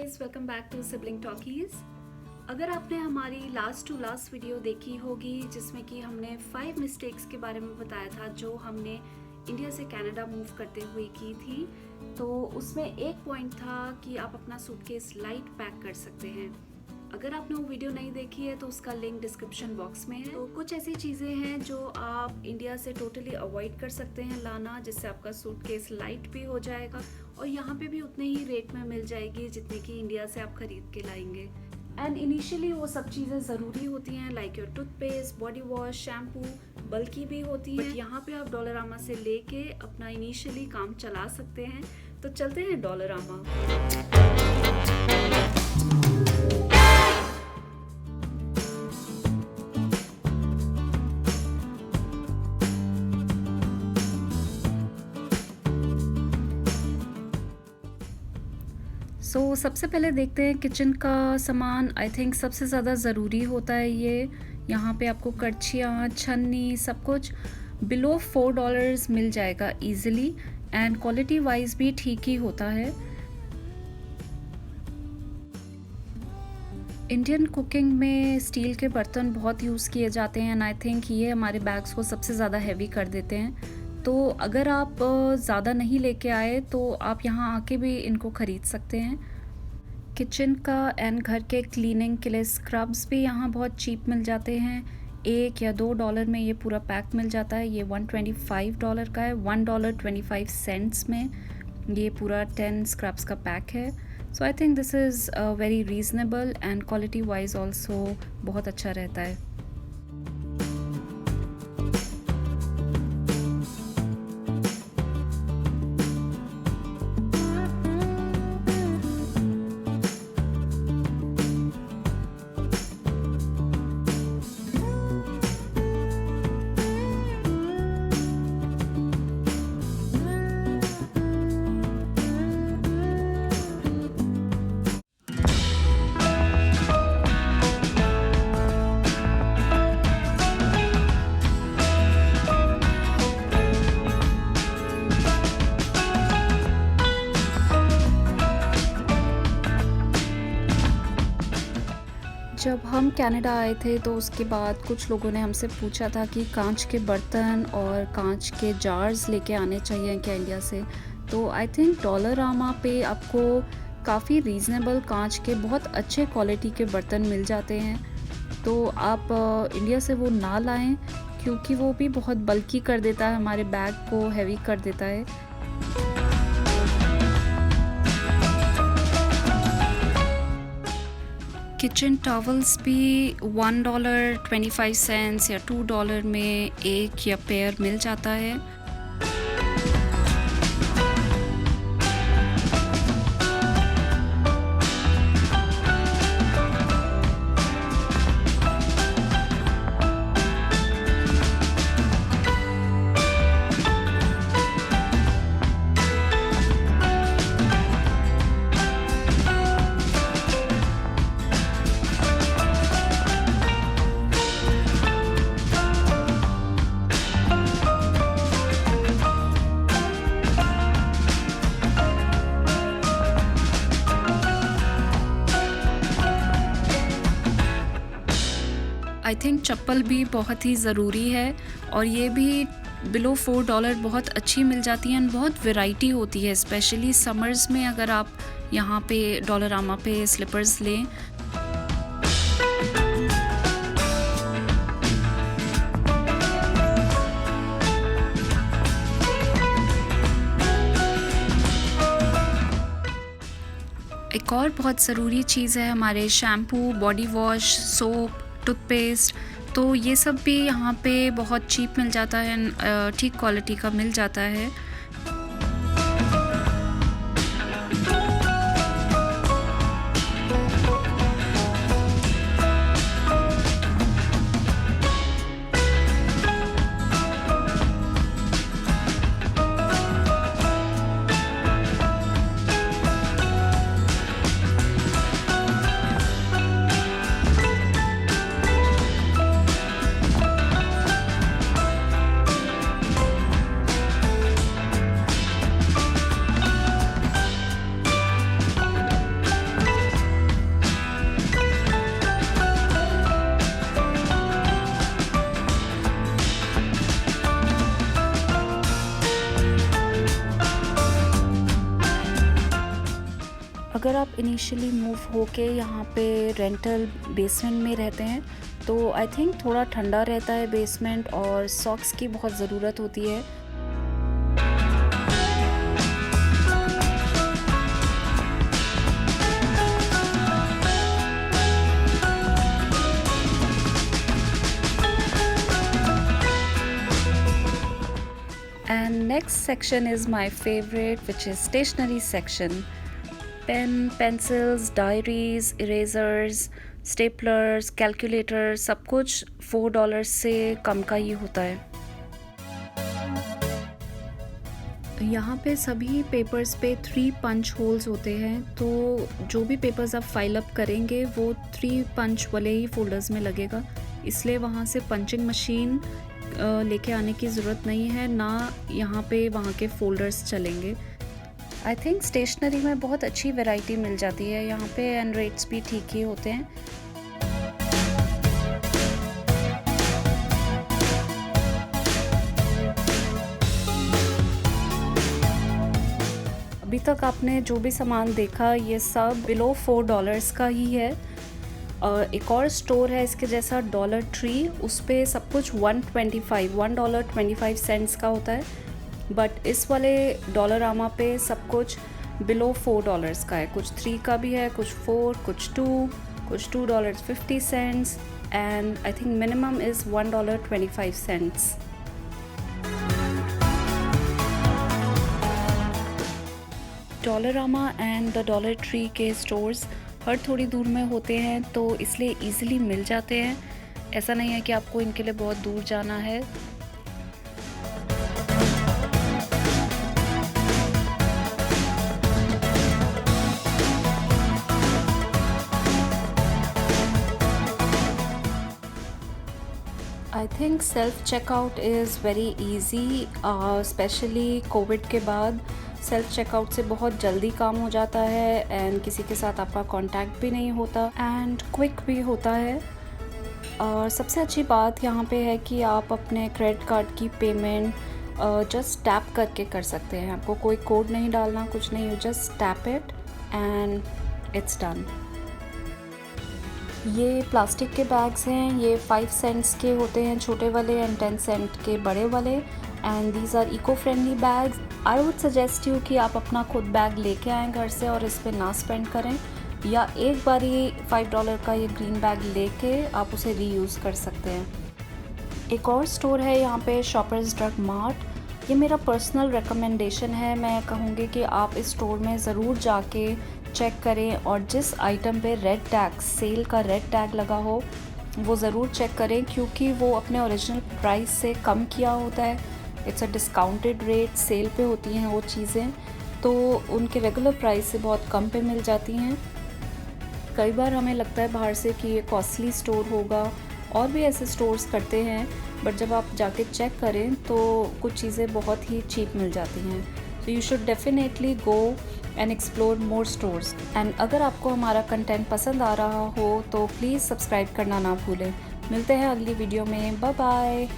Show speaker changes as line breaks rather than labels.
Guys, welcome back to sibling talkies. अगर आपने हमारी लास्ट टू लास्ट वीडियो देखी होगी जिसमें कि हमने 5 मिस्टेक्स के बारे में बताया था जो हमने इंडिया से कनाडा मूव करते हुए की थी, तो उसमें एक पॉइंट था कि आप अपना सूटकेस लाइट पैक कर सकते हैं। अगर आपने वो वीडियो नहीं देखी है तो उसका लिंक डिस्क्रिप्शन बॉक्स में है। तो कुछ ऐसी चीज़ें हैं जो आप इंडिया से टोटली अवॉइड कर सकते हैं लाना, जिससे आपका सूटकेस लाइट भी हो जाएगा और यहाँ पे भी उतने ही रेट में मिल जाएगी जितने की इंडिया से आप खरीद के लाएंगे। एंड इनिशियली वो सब चीज़ें ज़रूरी होती हैं, like your toothpaste, body wash, shampoo, बल्कि भी होती हैं। बट यहाँ पे आप डॉलरामा से लेके अपना इनिशियली काम चला सकते हैं। तो चलते हैं डॉलरामा। सो सबसे पहले देखते हैं किचन का सामान। आई थिंक सबसे ज़्यादा ज़रूरी होता है ये। यहाँ पे आपको करछियाँ, छन्नी, सब कुछ बिलो $4 मिल जाएगा ईजिली, एंड क्वालिटी वाइज भी ठीक ही होता है। इंडियन कुकिंग में स्टील के बर्तन बहुत यूज़ किए जाते हैं एंड आई थिंक ये हमारे बैग्स को सबसे ज़्यादा हैवी कर देते हैं। तो अगर आप ज़्यादा नहीं लेके आए तो आप यहाँ आके भी इनको ख़रीद सकते हैं। किचन का एंड घर के क्लीनिंग के लिए स्क्रब्स भी यहाँ बहुत चीप मिल जाते हैं। $1 या $2 में ये पूरा पैक मिल जाता है। ये $125 का है। $1.25 में ये पूरा 10 स्क्रब्स का पैक है। So I think this is very reasonable and quality wise also बहुत अच्छा रहता है। जब हम कनाडा आए थे तो उसके बाद कुछ लोगों ने हमसे पूछा था कि कांच के बर्तन और कांच के जार्स लेके आने चाहिए क्या इंडिया से। तो आई थिंक डॉलरामा पे आपको काफ़ी रीज़नेबल कांच के बहुत अच्छे क्वालिटी के बर्तन मिल जाते हैं। तो आप इंडिया से वो ना लाएं क्योंकि वो भी बहुत बल्की कर देता है, हमारे बैग को हैवी कर देता है। किचन टॉवल्स भी $1.25 या $2 में एक या पेयर मिल जाता है। आई थिंक चप्पल भी बहुत ही ज़रूरी है और ये भी बिलो $4 बहुत अच्छी मिल जाती हैं। बहुत वैरायटी होती है, स्पेशली समर्स में अगर आप यहाँ पे डॉलरामा पे स्लीपर्स लें। एक और बहुत ज़रूरी चीज़ है हमारे shampoo, body wash, soap, toothpaste. तो ये सब भी यहाँ पे बहुत चीप मिल जाता है, ठीक क्वालिटी का मिल जाता है। अगर आप इनिशियली मूव होके यहाँ पे रेंटल बेसमेंट में रहते हैं तो आई थिंक थोड़ा ठंडा रहता है बेसमेंट और सॉक्स की बहुत ज़रूरत होती है। And next section is my favorite, which is stationery section. Pen, pencils, diaries, erasers, staplers, calculators, सब कुछ $4 से कम का ही होता है। यहाँ पे सभी पेपर्स पे 3 पंच होल्स होते हैं, तो जो भी पेपर्स आप फाइल अप करेंगे वो 3 पंच वाले ही फोल्डर्स में लगेगा, इसलिए वहाँ से पंचिंग मशीन लेके आने की ज़रूरत नहीं है, ना यहाँ पे वहाँ के फोल्डर्स चलेंगे। आई थिंक स्टेशनरी में बहुत अच्छी वैरायटी मिल जाती है यहाँ पे एंड रेट्स भी ठीक ही होते हैं। अभी तक आपने जो भी सामान देखा ये सब बिलो $4 का ही है। एक और स्टोर है इसके जैसा डॉलर ट्री, उस पे सब कुछ $1.25 का होता है, बट इस वाले डॉलरामा पे सब कुछ बिलो $4 का है। कुछ 3 का भी है, कुछ 4, कुछ 2, कुछ $2.50 and I think minimum is $1.25। Dollarama and the dollar tree के स्टोर्स हर थोड़ी दूर में होते हैं, तो इसलिए इजीली मिल जाते हैं। ऐसा नहीं है कि आपको इनके लिए बहुत दूर जाना है। I think self checkout is very easy, specially Covid के बाद सेल्फ चेकआउट से बहुत जल्दी काम हो जाता है एंड किसी के साथ आपका कांटेक्ट भी नहीं होता एंड क्विक भी होता है। और सबसे अच्छी बात यहाँ पे है कि आप अपने क्रेडिट कार्ड की पेमेंट जस्ट टैप करके कर सकते हैं। आपको कोई कोड नहीं डालना, कुछ नहीं, you just tap it and it's done. ये प्लास्टिक के बैग्स हैं, ये 5 सेंट्स के होते हैं छोटे वाले एंड 10 सेंट के बड़े वाले and these are eco friendly bags. I would suggest you कि आप अपना खुद बैग लेके आएँ घर से और इस पर ना स्पेंड करें, या एक बार ही $5 का ये ग्रीन बैग लेके आप उसे रीयूज़ कर सकते हैं। एक और स्टोर है यहाँ पे, शॉपर्स ड्रग मार्ट। ये मेरा पर्सनल रिकमेंडेशन है, मैं कहूँगी कि आप इस स्टोर में ज़रूर जाके चेक करें और जिस आइटम पे रेड टैग, सेल का रेड टैग लगा हो वो ज़रूर चेक करें, क्योंकि वो अपने ओरिजिनल प्राइस से कम किया होता है। It's a discounted rate, sale पे होती हैं वो चीज़ें, तो उनके रेगुलर प्राइस से बहुत कम पे मिल जाती हैं। कई बार हमें लगता है बाहर से कि ये कॉस्टली स्टोर होगा, और भी ऐसे स्टोर्स करते हैं, बट जब आप जाके चेक करें तो कुछ चीज़ें बहुत ही चीप मिल जाती हैं। So you should definitely go and explore more stores. And अगर आपको हमारा कंटेंट पसंद आ रहा हो तो प्लीज़ सब्सक्राइब करना ना भूलें। मिलते हैं अगली वीडियो में, बाय बाय।